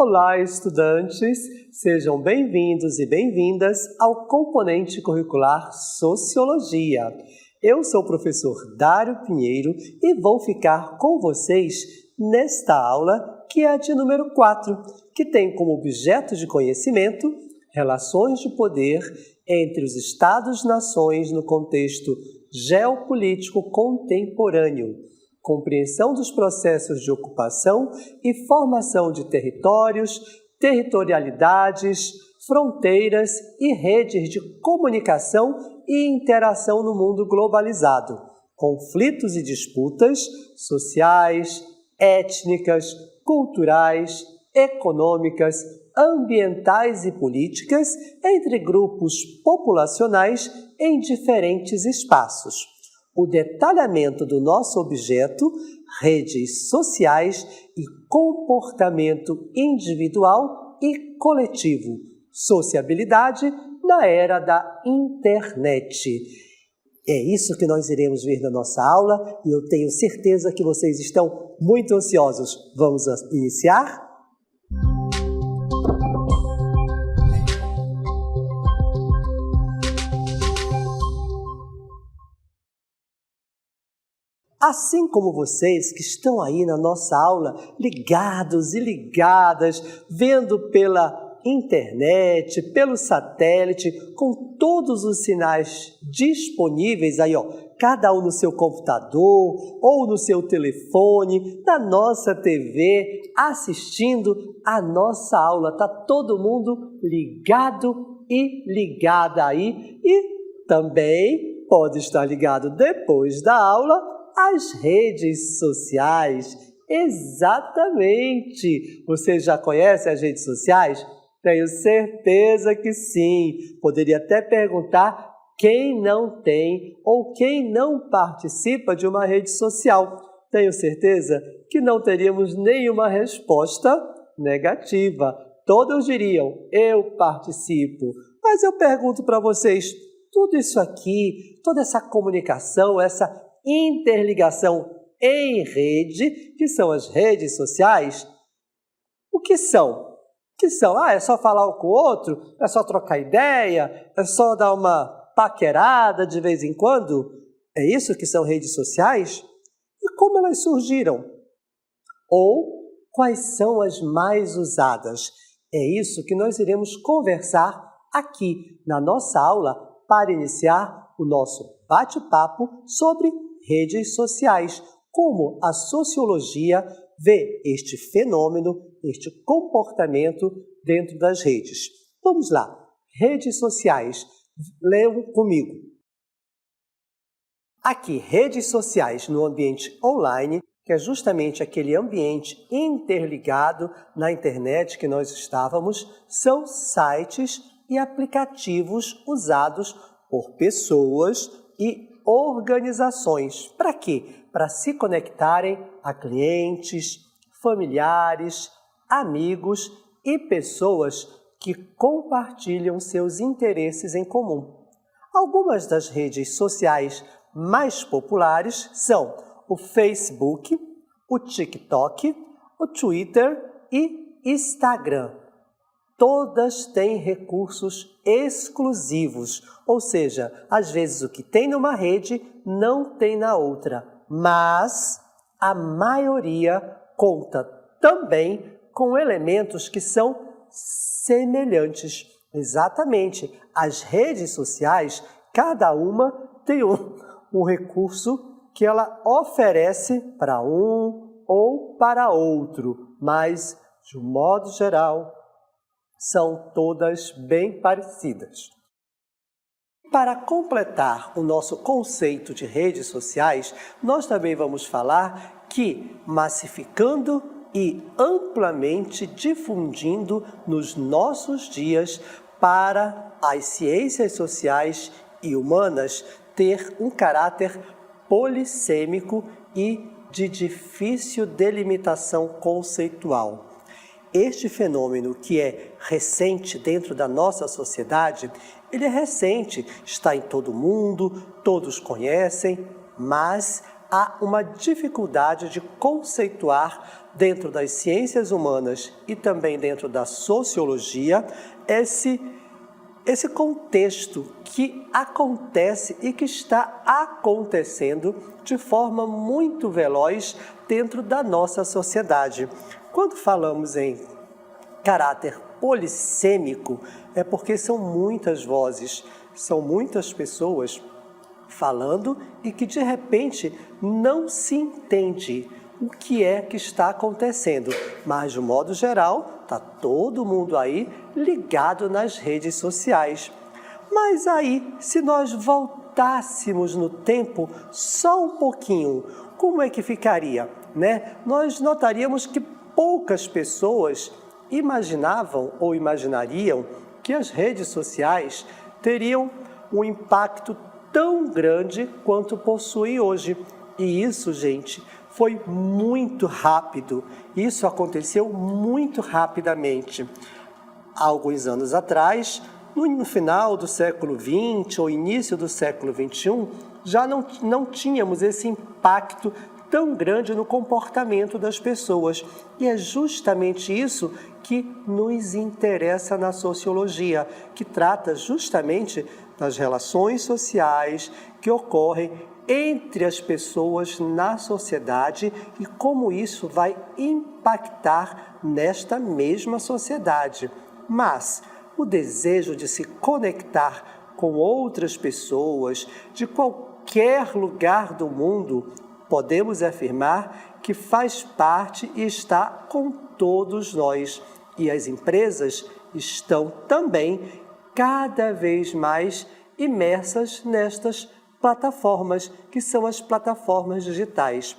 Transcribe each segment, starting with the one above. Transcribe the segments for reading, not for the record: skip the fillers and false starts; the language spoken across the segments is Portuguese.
Olá, estudantes! Sejam bem-vindos e bem-vindas ao componente curricular Sociologia. Eu sou o professor Dário Pinheiro e vou ficar com vocês nesta aula, que é a de número 4, que tem como objeto de conhecimento relações de poder entre os Estados-nações no contexto geopolítico contemporâneo, compreensão dos processos de ocupação e formação de territórios, territorialidades, fronteiras e redes de comunicação e interação no mundo globalizado, conflitos e disputas sociais, étnicas, culturais, econômicas, ambientais e políticas entre grupos populacionais em diferentes espaços. O detalhamento do nosso objeto, redes sociais e comportamento individual e coletivo, sociabilidade na era da internet. É isso que nós iremos ver na nossa aula e eu tenho certeza que vocês estão muito ansiosos. Vamos iniciar? Assim como vocês que estão aí na nossa aula, ligados e ligadas, vendo pela internet, pelo satélite, com todos os sinais disponíveis aí, cada um no seu computador ou no seu telefone, na nossa TV, assistindo a nossa aula. Tá todo mundo ligado e ligada aí e também pode estar ligado depois da aula às redes sociais. Exatamente! Você já conhece as redes sociais? Tenho certeza que sim. Poderia até perguntar quem não tem ou quem não participa de uma rede social. Tenho certeza que não teríamos nenhuma resposta negativa. Todos diriam, eu participo. Mas eu pergunto para vocês, tudo isso aqui, toda essa comunicação, essa interligação em rede, que são as redes sociais, o que são? É só falar um com o outro? É só trocar ideia? É só dar uma paquerada de vez em quando? É isso que são redes sociais? E como elas surgiram? Ou quais são as mais usadas? É isso que nós iremos conversar aqui na nossa aula para iniciar o nosso bate-papo sobre redes sociais, como a sociologia vê este fenômeno, este comportamento dentro das redes. Vamos lá, redes sociais, leiam comigo. Aqui, redes sociais no ambiente online, que é justamente aquele ambiente interligado na internet que nós estávamos, são sites e aplicativos usados por pessoas e organizações. Para quê? Para se conectarem a clientes, familiares, amigos e pessoas que compartilham seus interesses em comum. Algumas das redes sociais mais populares são o Facebook, o TikTok, o Twitter e Instagram. Todas têm recursos exclusivos, ou seja, às vezes o que tem numa rede não tem na outra, mas a maioria conta também com elementos que são semelhantes. Exatamente, as redes sociais, cada uma tem um recurso que ela oferece para um ou para outro, mas, de um modo geral, são todas bem parecidas. Para completar o nosso conceito de redes sociais, nós também vamos falar que massificando e amplamente difundindo nos nossos dias para as ciências sociais e humanas ter um caráter polissêmico e de difícil delimitação conceitual. Este fenômeno, que é recente dentro da nossa sociedade, ele é recente, está em todo mundo, todos conhecem, mas há uma dificuldade de conceituar dentro das ciências humanas e também dentro da sociologia esse contexto que acontece e que está acontecendo de forma muito veloz dentro da nossa sociedade. Quando falamos em caráter polissêmico, é porque são muitas vozes, são muitas pessoas falando e que de repente não se entende o que é que está acontecendo, mas de um modo geral está todo mundo aí ligado nas redes sociais. Mas aí, se nós voltássemos no tempo só um pouquinho, como é que ficaria, né? Nós notaríamos que poucas pessoas imaginavam ou imaginariam que as redes sociais teriam um impacto tão grande quanto possuem hoje. E isso, gente, foi muito rápido. Isso aconteceu muito rapidamente. Há alguns anos atrás, no final do século XX ou início do século XXI, já não tínhamos esse impacto tão grande no comportamento das pessoas. E é justamente isso que nos interessa na sociologia, que trata justamente das relações sociais que ocorrem entre as pessoas na sociedade e como isso vai impactar nesta mesma sociedade. Mas o desejo de se conectar com outras pessoas de qualquer lugar do mundo, podemos afirmar que faz parte e está com todos nós. E as empresas estão também cada vez mais imersas nestas plataformas, que são as plataformas digitais.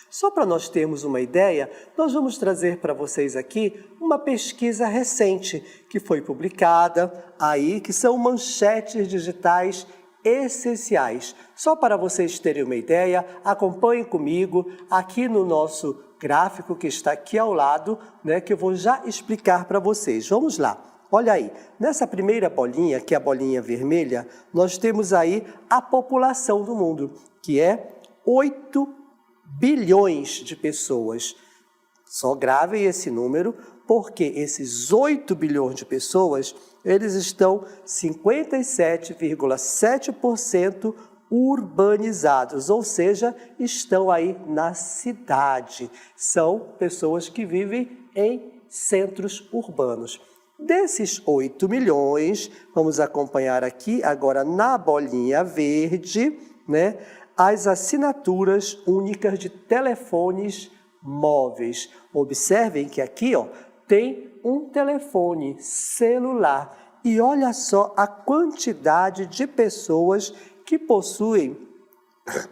Só para nós termos uma ideia, nós vamos trazer para vocês aqui uma pesquisa recente que foi publicada aí, que são manchetes digitais essenciais. Só para vocês terem uma ideia, acompanhem comigo aqui no nosso gráfico que está aqui ao lado, né, que eu vou já explicar para vocês. Vamos lá. Olha aí, nessa primeira bolinha, que é a bolinha vermelha, nós temos aí a população do mundo, que é 8 bilhões de pessoas. Só gravem esse número, porque esses 8 bilhões de pessoas, eles estão 57,7% urbanizados, ou seja, estão aí na cidade. São pessoas que vivem em centros urbanos. Desses 8 milhões, vamos acompanhar aqui agora na bolinha verde, né, as assinaturas únicas de telefones móveis. Observem que aqui, ó, tem um telefone celular e olha só a quantidade de pessoas que possuem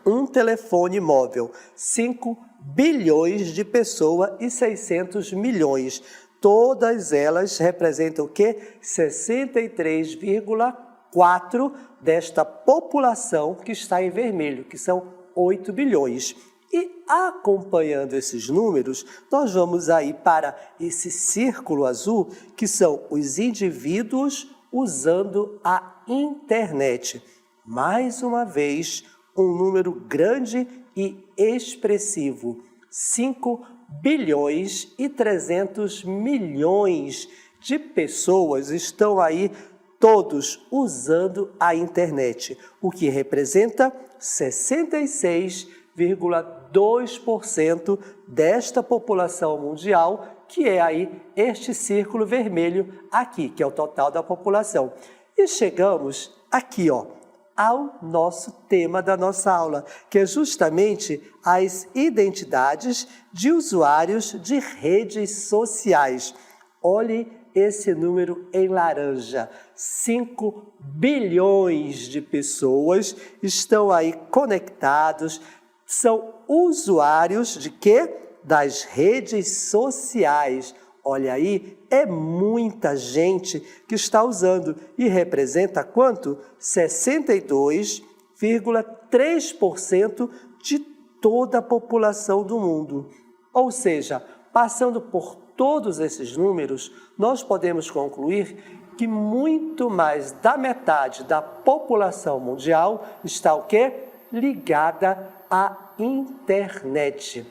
um telefone móvel. 5 bilhões de pessoas e 600 milhões. Todas elas representam o quê? 63,4% desta população que está em vermelho, que são 8 bilhões. E acompanhando esses números, nós vamos aí para esse círculo azul, que são os indivíduos usando a internet. Mais uma vez, um número grande e expressivo. 5 bilhões e 300 milhões de pessoas estão aí todos usando a internet, o que representa 66,2% desta população mundial, que é aí este círculo vermelho aqui, que é o total da população. E chegamos aqui, ó, ao nosso tema da nossa aula, que é justamente as identidades de usuários de redes sociais. Olhe esse número em laranja. 5 bilhões de pessoas estão aí conectados, são usuários de quê? Das redes sociais. Olha aí, é muita gente que está usando e representa quanto? 62,3% de toda a população do mundo. Ou seja, passando por todos esses números, nós podemos concluir que muito mais da metade da população mundial está o quê? Ligada à internet.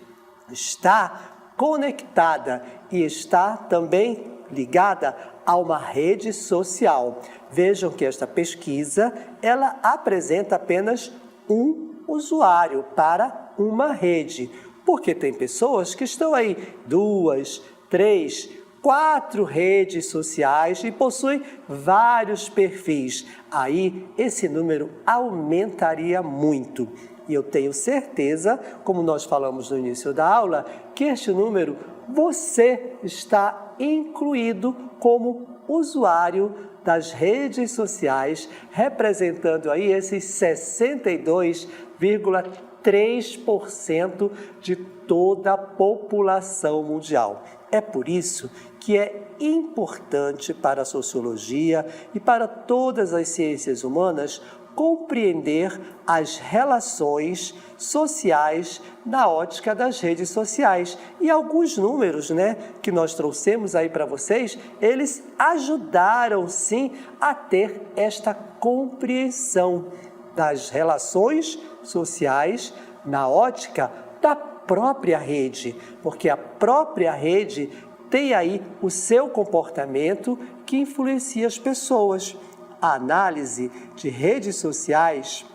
Está conectada e está também ligada a uma rede social. Vejam que esta pesquisa, ela apresenta apenas um usuário para uma rede, porque tem pessoas que estão aí 2, 3, 4 redes sociais e possuem vários perfis. Aí esse número aumentaria muito. E eu tenho certeza, como nós falamos no início da aula, que este número você está incluído como usuário das redes sociais, representando aí esses 62,3% de toda a população mundial. É por isso que é importante para a sociologia e para todas as ciências humanas compreender as relações sociais na ótica das redes sociais. E alguns números, que nós trouxemos aí para vocês, eles ajudaram sim a ter esta compreensão das relações sociais na ótica da própria rede, porque a própria rede tem aí o seu comportamento que influencia as pessoas. A análise de redes sociais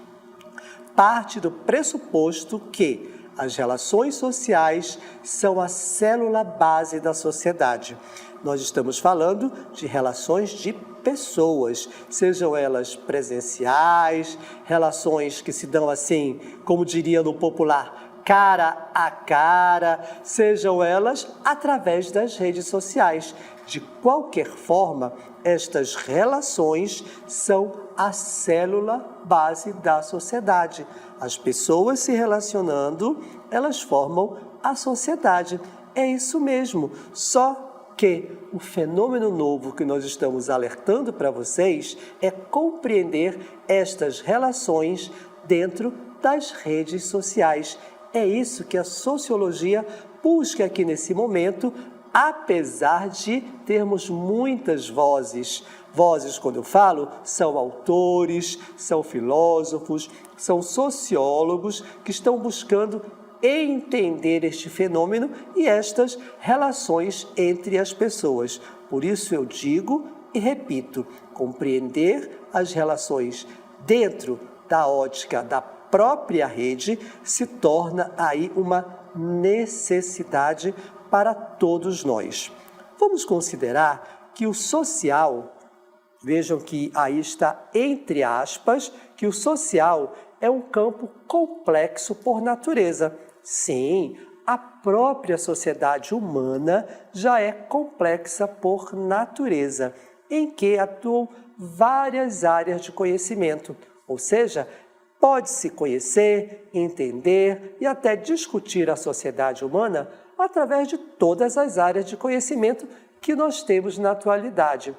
parte do pressuposto que as relações sociais são a célula base da sociedade. Nós estamos falando de relações de pessoas, sejam elas presenciais, relações que se dão assim, como diria no popular, cara a cara, sejam elas através das redes sociais. De qualquer forma, estas relações são a célula base da sociedade. As pessoas se relacionando, elas formam a sociedade. É isso mesmo, só que o fenômeno novo que nós estamos alertando para vocês é compreender estas relações dentro das redes sociais. É isso que a sociologia busca aqui nesse momento, apesar de termos muitas vozes. Vozes, quando eu falo, são autores, são filósofos, são sociólogos que estão buscando entender este fenômeno e estas relações entre as pessoas. Por isso eu digo e repito, compreender as relações dentro da ótica da própria rede se torna aí uma necessidade para todos nós. Vamos considerar que o social, vejam que aí está entre aspas, que o social é um campo complexo por natureza. Sim, a própria sociedade humana já é complexa por natureza, em que atuam várias áreas de conhecimento, ou seja, pode-se conhecer, entender e até discutir a sociedade humana através de todas as áreas de conhecimento que nós temos na atualidade.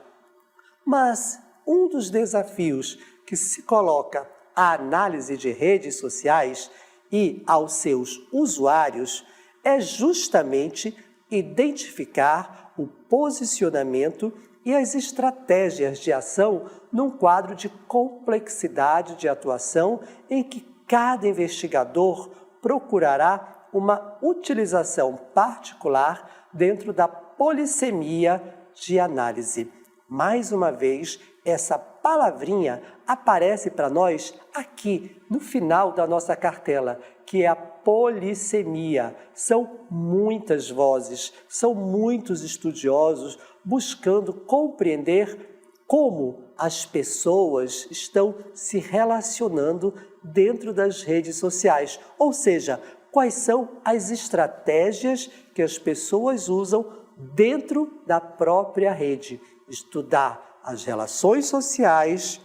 Mas um dos desafios que se coloca à análise de redes sociais e aos seus usuários é justamente identificar o posicionamento e as estratégias de ação num quadro de complexidade de atuação em que cada investigador procurará uma utilização particular dentro da polissemia de análise. Mais uma vez, essa palavrinha aparece para nós aqui no final da nossa cartela, que é a polissemia. São muitas vozes, são muitos estudiosos buscando compreender como as pessoas estão se relacionando dentro das redes sociais, ou seja, quais são as estratégias que as pessoas usam dentro da própria rede. Estudar as relações sociais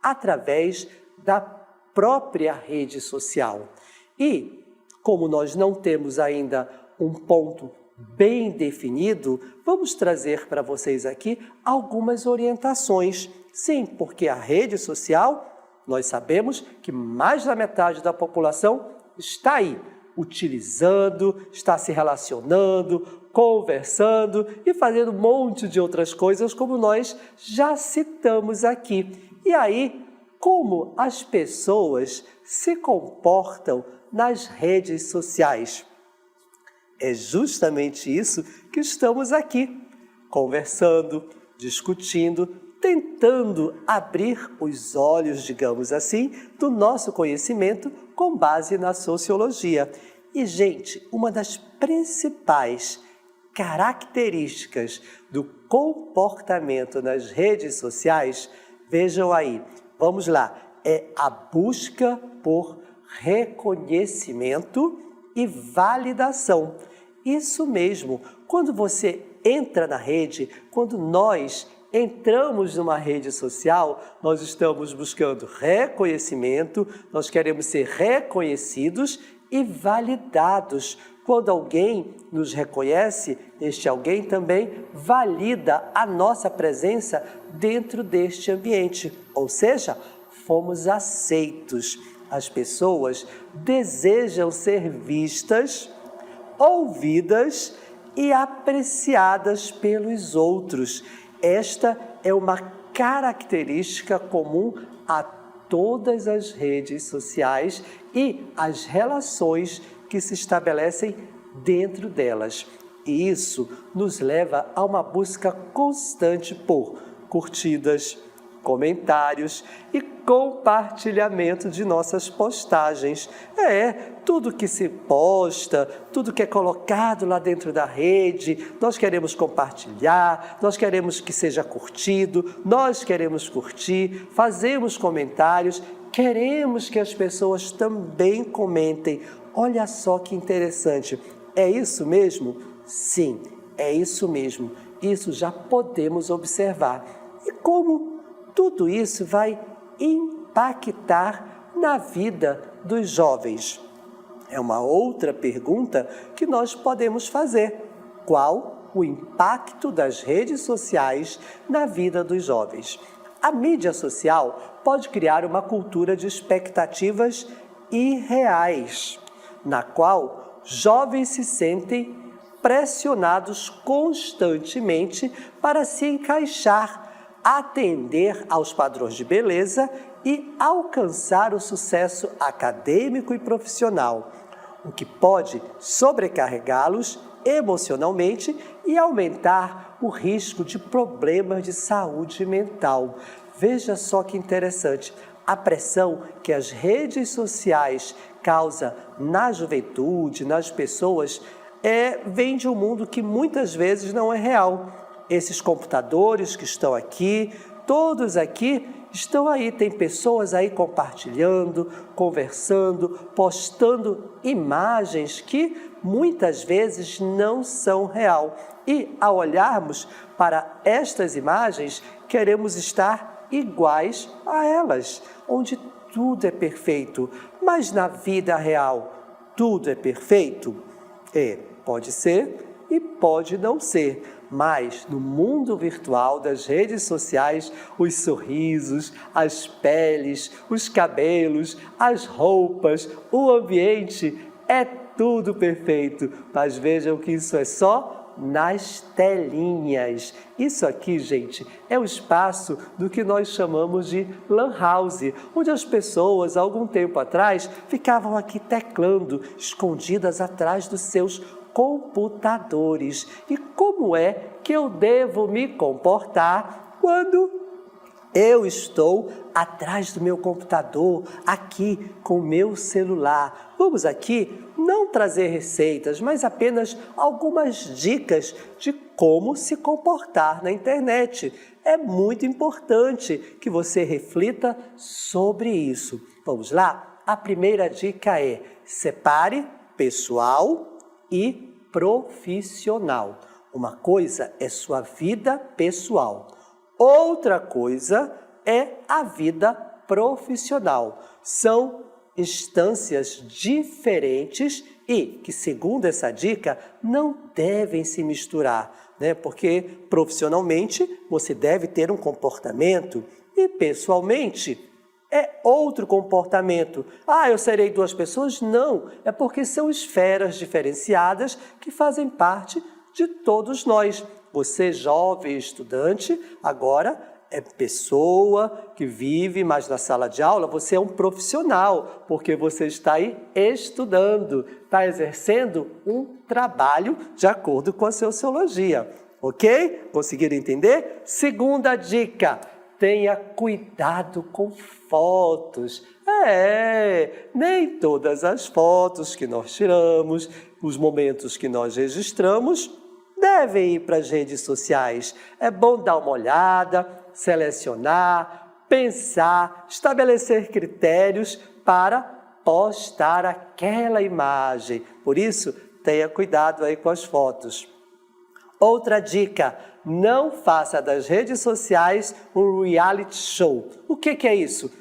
através da própria rede social. E, como nós não temos ainda um ponto bem definido, vamos trazer para vocês aqui algumas orientações. Sim, porque a rede social, nós sabemos que mais da metade da população está aí, utilizando, está se relacionando, conversando e fazendo um monte de outras coisas, como nós já citamos aqui. E aí, como as pessoas se comportam nas redes sociais. É justamente isso que estamos aqui, conversando, discutindo, tentando abrir os olhos, digamos assim, do nosso conhecimento com base na sociologia. E, gente, uma das principais características do comportamento nas redes sociais, vejam aí, vamos lá, é a busca por reconhecimento e validação. Isso mesmo, quando você entra na rede, quando nós entramos numa rede social, nós estamos buscando reconhecimento, nós queremos ser reconhecidos e validados. Quando alguém nos reconhece, este alguém também valida a nossa presença dentro deste ambiente, ou seja, fomos aceitos. As pessoas desejam ser vistas, ouvidas e apreciadas pelos outros. Esta é uma característica comum a todas as redes sociais e as relações que se estabelecem dentro delas. E isso nos leva a uma busca constante por curtidas, comentários e compartilhamento de nossas postagens. Tudo que se posta, tudo que é colocado lá dentro da rede, nós queremos compartilhar, nós queremos que seja curtido, nós queremos curtir, fazemos comentários, queremos que as pessoas também comentem. Olha só que interessante, é isso mesmo? Sim, é isso mesmo, isso já podemos observar. E como tudo isso vai impactar na vida dos jovens? É uma outra pergunta que nós podemos fazer. Qual o impacto das redes sociais na vida dos jovens? A mídia social pode criar uma cultura de expectativas irreais, na qual jovens se sentem pressionados constantemente para se encaixar, atender aos padrões de beleza e alcançar o sucesso acadêmico e profissional, o que pode sobrecarregá-los emocionalmente e aumentar o risco de problemas de saúde mental. Veja só que interessante, a pressão que as redes sociais causam na juventude, nas pessoas, vem de um mundo que muitas vezes não é real. Esses computadores que estão aqui, todos aqui estão aí, tem pessoas aí compartilhando, conversando, postando imagens que muitas vezes não são real. E ao olharmos para estas imagens, queremos estar iguais a elas, onde tudo é perfeito. Mas na vida real, tudo é perfeito? Pode ser e pode não ser. Mas no mundo virtual das redes sociais, os sorrisos, as peles, os cabelos, as roupas, o ambiente, é tudo perfeito. Mas vejam que isso é só nas telinhas. Isso aqui, gente, é o espaço do que nós chamamos de Lan House, onde as pessoas, há algum tempo atrás, ficavam aqui teclando, escondidas atrás dos seus computadores. E como é que eu devo me comportar quando eu estou atrás do meu computador, aqui com o meu celular? Vamos aqui não trazer receitas, mas apenas algumas dicas de como se comportar na internet. É muito importante que você reflita sobre isso. Vamos lá? A primeira dica é: separe pessoal e profissional. Uma coisa é sua vida pessoal, outra coisa é a vida profissional. São instâncias diferentes e que, segundo essa dica, não devem se misturar, né? Porque profissionalmente você deve ter um comportamento e pessoalmente é outro comportamento. Eu serei duas pessoas? Não, é porque são esferas diferenciadas que fazem parte de todos nós. Você, jovem estudante, agora é pessoa que vive, mas na sala de aula você é um profissional, porque você está aí estudando, está exercendo um trabalho de acordo com a sociologia, ok? Conseguiram entender? Segunda dica, tenha cuidado com fotos. Nem todas as fotos que nós tiramos, os momentos que nós registramos, devem ir para as redes sociais. É bom dar uma olhada, selecionar, pensar, estabelecer critérios para postar aquela imagem. Por isso, tenha cuidado aí com as fotos. Outra dica, não faça das redes sociais um reality show. O que é isso?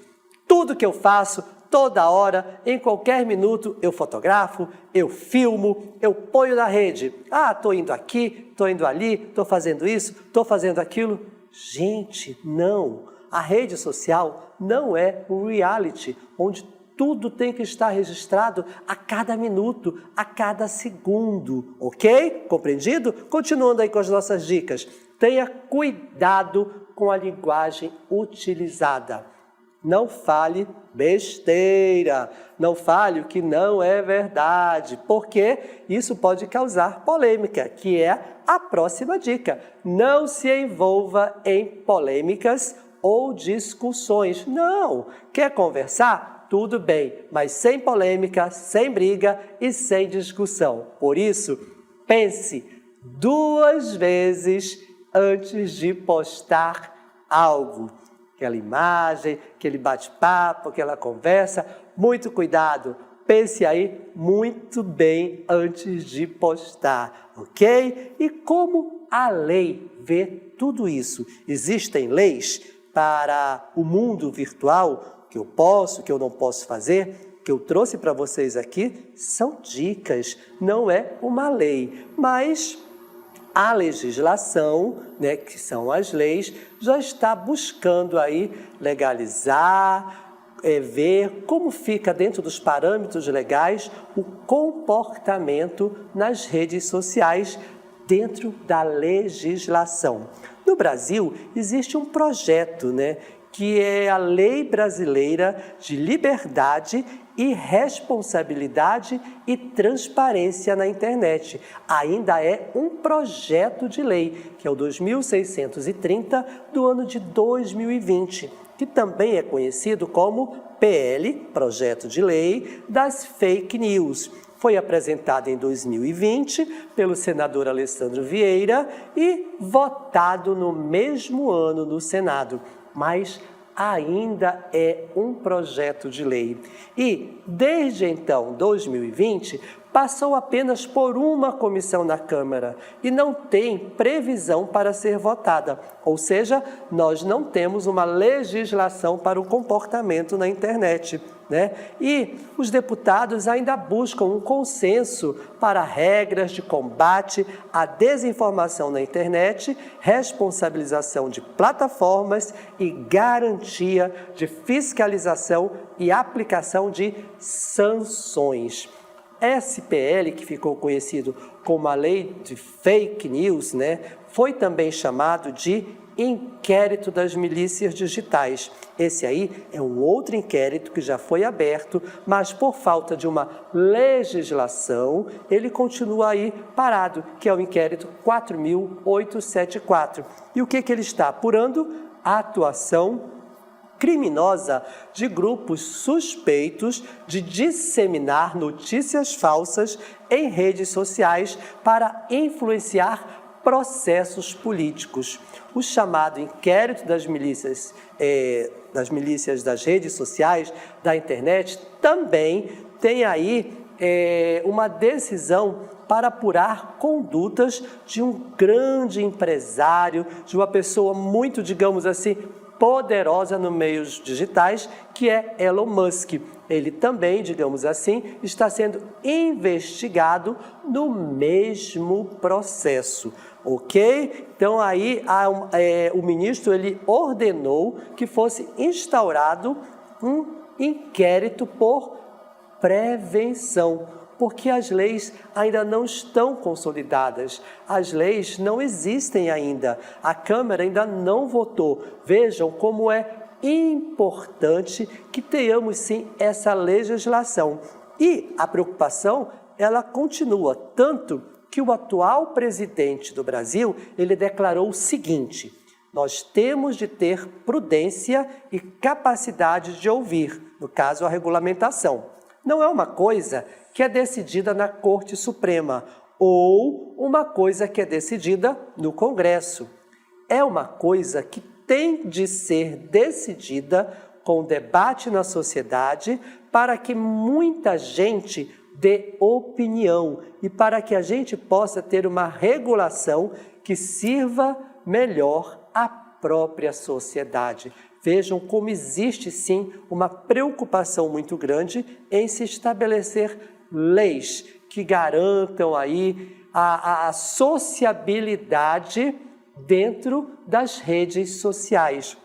Tudo que eu faço, toda hora, em qualquer minuto, eu fotografo, eu filmo, eu ponho na rede. Estou indo aqui, estou indo ali, estou fazendo isso, estou fazendo aquilo. Gente, não! A rede social não é um reality, onde tudo tem que estar registrado a cada minuto, a cada segundo, ok? Compreendido? Continuando aí com as nossas dicas. Tenha cuidado com a linguagem utilizada. Não fale besteira, não fale o que não é verdade, porque isso pode causar polêmica, que é a próxima dica. Não se envolva em polêmicas ou discussões. Não! Quer conversar? Tudo bem, mas sem polêmica, sem briga e sem discussão. Por isso, pense 2 vezes antes de postar algo. Aquela imagem, aquele bate-papo, aquela conversa, muito cuidado, pense aí muito bem antes de postar, ok? E como a lei vê tudo isso? Existem leis para o mundo virtual, que eu posso, que eu não posso fazer, que eu trouxe para vocês aqui, são dicas, não é uma lei, mas a legislação, né, que são as leis, já está buscando aí legalizar, ver como fica dentro dos parâmetros legais o comportamento nas redes sociais dentro da legislação. No Brasil, existe um projeto, né, que é a Lei Brasileira de Liberdade e Responsabilidade e Transparência na Internet. Ainda é um projeto de lei, que é o 2630 do ano de 2020, que também é conhecido como PL, Projeto de Lei das Fake News. Foi apresentado em 2020 pelo senador Alessandro Vieira e votado no mesmo ano no Senado, mas ainda é um projeto de lei. E, desde então, 2020, passou apenas por uma comissão na Câmara e não tem previsão para ser votada. Ou seja, nós não temos uma legislação para o comportamento na internet, né? E os deputados ainda buscam um consenso para regras de combate à desinformação na internet, responsabilização de plataformas e garantia de fiscalização e aplicação de sanções. SPL, que ficou conhecido como a Lei de Fake News, né, foi também chamado de Inquérito das Milícias Digitais. Esse aí é um outro inquérito que já foi aberto, mas por falta de uma legislação, ele continua aí parado, que é o inquérito 4.874. E o que ele está apurando? A atuação criminosa de grupos suspeitos de disseminar notícias falsas em redes sociais para influenciar processos políticos. O chamado inquérito das milícias das redes sociais, da internet, também tem aí uma decisão para apurar condutas de um grande empresário, de uma pessoa muito, digamos assim, poderosa nos meios digitais, que é Elon Musk. Ele também, digamos assim, está sendo investigado no mesmo processo, ok? Então aí o ministro ele ordenou que fosse instaurado um inquérito por prevenção. porque as leis ainda não estão consolidadas, as leis não existem ainda, a Câmara ainda não votou. Vejam como é importante que tenhamos sim essa legislação. E a preocupação, ela continua, tanto que o atual presidente do Brasil, ele declarou o seguinte: nós temos de ter prudência e capacidade de ouvir, no caso a regulamentação. Não é uma coisa que é decidida na Corte Suprema ou uma coisa que é decidida no Congresso. É uma coisa que tem de ser decidida com debate na sociedade para que muita gente dê opinião e para que a gente possa ter uma regulação que sirva melhor à própria sociedade. Vejam como existe sim uma preocupação muito grande em se estabelecer leis que garantam aí a sociabilidade dentro das redes sociais.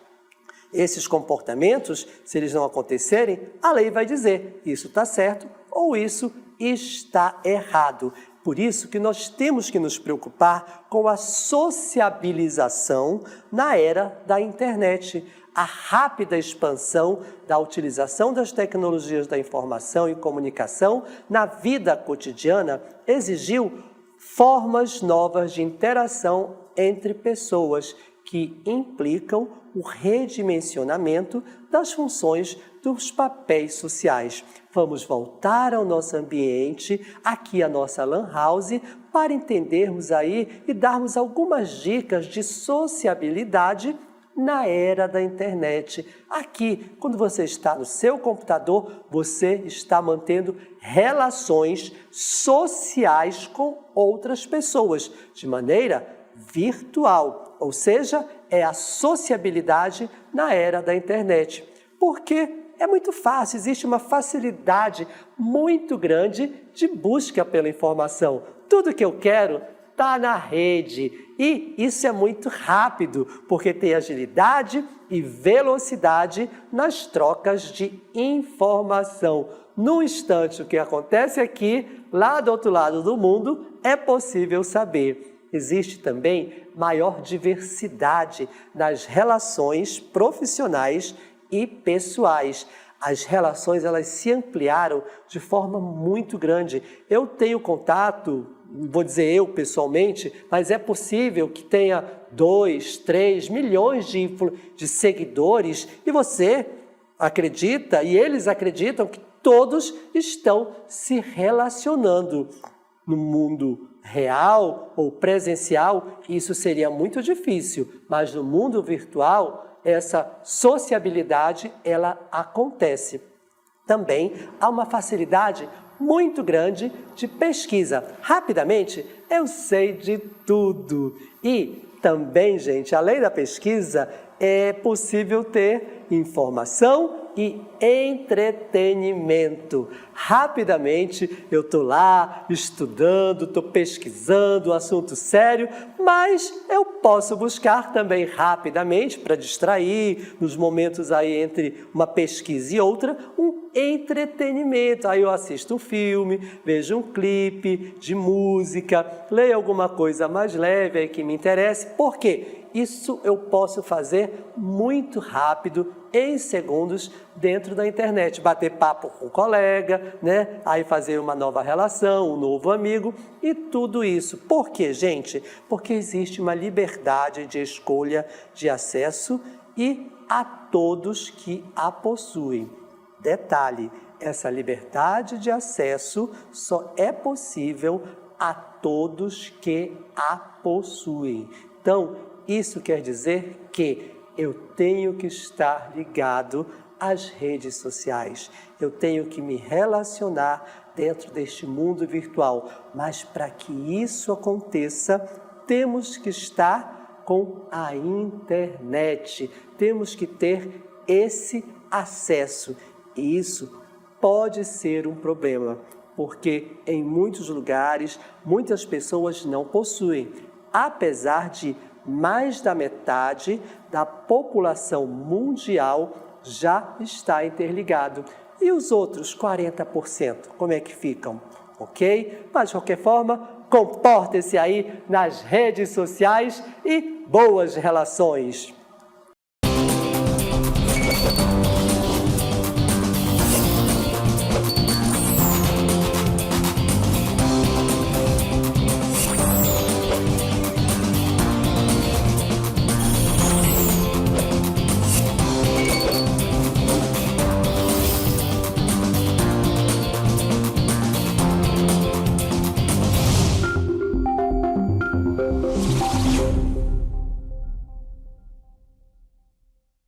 Esses comportamentos, se eles não acontecerem, a lei vai dizer isso está certo ou isso está errado. Por isso que nós temos que nos preocupar com a sociabilização na era da internet. A rápida expansão da utilização das tecnologias da informação e comunicação na vida cotidiana exigiu formas novas de interação entre pessoas que implicam o redimensionamento das funções dos papéis sociais. Vamos voltar ao nosso ambiente, aqui a nossa Lan House, para entendermos aí e darmos algumas dicas de sociabilidade na era da internet. Aqui, quando você está no seu computador, você está mantendo relações sociais com outras pessoas, de maneira virtual, ou seja, é a sociabilidade na era da internet. Porque é muito fácil, existe uma facilidade muito grande de busca pela informação. Tudo que eu quero está na rede e isso é muito rápido, porque tem agilidade e velocidade nas trocas de informação. No instante, o que acontece aqui, lá do outro lado do mundo, é possível saber. Existe também maior diversidade nas relações profissionais e pessoais. As relações elas se ampliaram de forma muito grande. Eu tenho contato, vou dizer eu pessoalmente, mas é possível que tenha 2, 3 milhões de seguidores e você acredita e eles acreditam que todos estão se relacionando. No mundo real ou presencial, isso seria muito difícil, mas no mundo virtual, essa sociabilidade, ela acontece. Também há uma facilidade muito grande de pesquisa. Rapidamente, eu sei de tudo. E também, gente, além da pesquisa, é possível ter informação e entretenimento. Rapidamente eu estou lá estudando, estou pesquisando, assunto sério, mas eu posso buscar também rapidamente, para distrair, nos momentos aí entre uma pesquisa e outra, um entretenimento. Aí eu assisto um filme, vejo um clipe de música, leio alguma coisa mais leve aí que me interesse. Por quê? Isso eu posso fazer muito rápido, em segundos, dentro da internet. Bater papo com um colega, né? Aí fazer uma nova relação, um novo amigo e tudo isso. Por quê, gente? Porque existe uma liberdade de escolha de acesso e a todos que a possuem. Detalhe, essa liberdade de acesso só é possível a todos que a possuem. Então, isso quer dizer que eu tenho que estar ligado às redes sociais. Eu tenho que me relacionar dentro deste mundo virtual. Mas para que isso aconteça, temos que estar com a internet. Temos que ter esse acesso. E isso pode ser um problema, porque em muitos lugares, muitas pessoas não possuem, apesar de mais da metade da população mundial já está interligado. E os outros 40%, como é que ficam? ok? Mas, de qualquer forma, comportem-se aí nas redes sociais e boas relações.